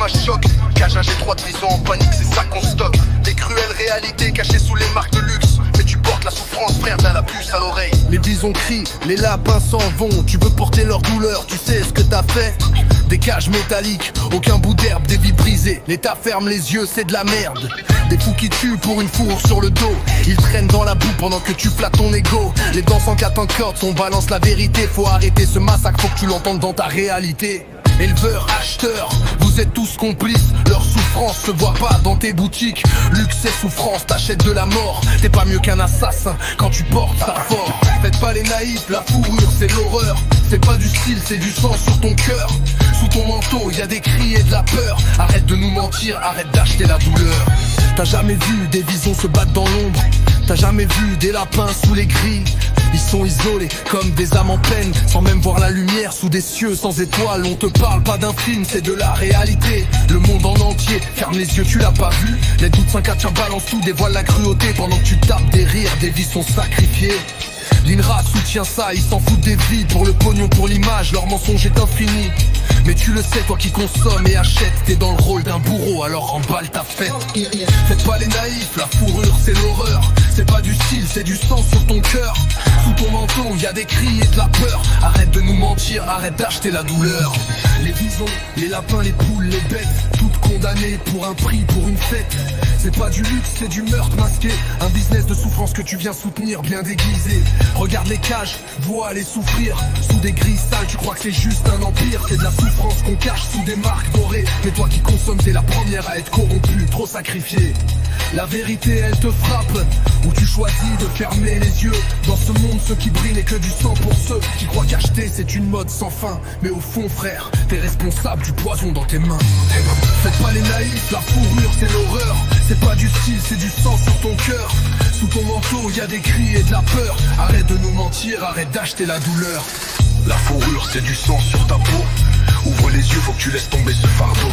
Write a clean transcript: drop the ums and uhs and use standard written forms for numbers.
l'image choc. Cage G3 de prison en panique, c'est ça qu'on stocke. Des cruelles réalités cachées sous les marques de luxe. Mais tu portes la souffrance, frère, d'un la puce à l'oreille. Les bisons crient, les lapins s'en vont. Tu veux porter leur douleur, tu sais ce que t'as fait. Des cages métalliques, aucun bout d'herbe, des vies brisées. L'État ferme les yeux, c'est de la merde. Des fous qui tuent pour une fourre sur le dos. Ils traînent dans la boue pendant que tu flattes ton ego. Les danses en 4 cordes, on balance la vérité. Faut arrêter ce massacre, faut que tu l'entendes dans ta réalité. Éleveurs, acheteurs, vous êtes tous complices. Leur souffrance se voit pas dans tes boutiques. Luxe et souffrance, t'achètes de la mort. T'es pas mieux qu'un assassin quand tu portes ta fort. Faites pas les naïfs, la fourrure c'est l'horreur. C'est pas du style, c'est du sang sur ton cœur. Sous ton manteau, y a des cris et de la peur. Arrête de nous mentir, arrête d'acheter la douleur. T'as jamais vu des visons se battre dans l'ombre. T'as jamais vu des lapins sous les grilles. Ils sont isolés comme des âmes en peine, sans même voir la lumière sous des cieux sans étoiles. On te parle pas d'un film, c'est de la réalité. Le monde en entier, ferme les yeux, tu l'as pas vu. Les doutes 5-4 balance tout, dévoile la cruauté. Pendant que tu tapes des rires, des vies sont sacrifiées. L'INRA soutient ça, ils s'en foutent des vies. Pour le pognon, pour l'image, leur mensonge est infini. Mais tu le sais, toi qui consommes et achètes, t'es dans le rôle d'un bourreau, alors emballe ta fête. Faites pas les naïfs, la fourrure c'est l'horreur. C'est pas du style, c'est du sang sur ton cœur. Sous ton manteau, y a des cris et de la peur. Arrête de nous mentir, arrête d'acheter la douleur. Les visons, les lapins, les poules, les bêtes, toutes condamnées pour un prix, pour une fête. C'est pas du luxe, c'est du meurtre masqué. Un business de souffrance que tu viens soutenir, bien déguisé. Regarde les cages, vois les souffrir. Sous des grilles sales, tu crois que c'est juste un empire. C'est de la souffrance qu'on cache sous des marques dorées. Mais toi qui consommes, t'es la première à être corrompue, trop sacrifiée. La vérité, elle te frappe, ou tu choisis de fermer les yeux. Dans ce monde, ce qui brille n'est que du sang pour ceux qui croient qu'acheter c'est une mode sans fin. Mais au fond, frère, t'es responsable du poison dans tes mains. Faites pas les naïfs, la fourrure c'est l'horreur. C'est pas du style, c'est du sang sur ton cœur. Sous ton manteau, y a des cris et de la peur. Arrête de nous mentir, arrête d'acheter la douleur. La fourrure c'est du sang sur ta peau. Ouvre les yeux, faut que tu laisses tomber ce fardeau.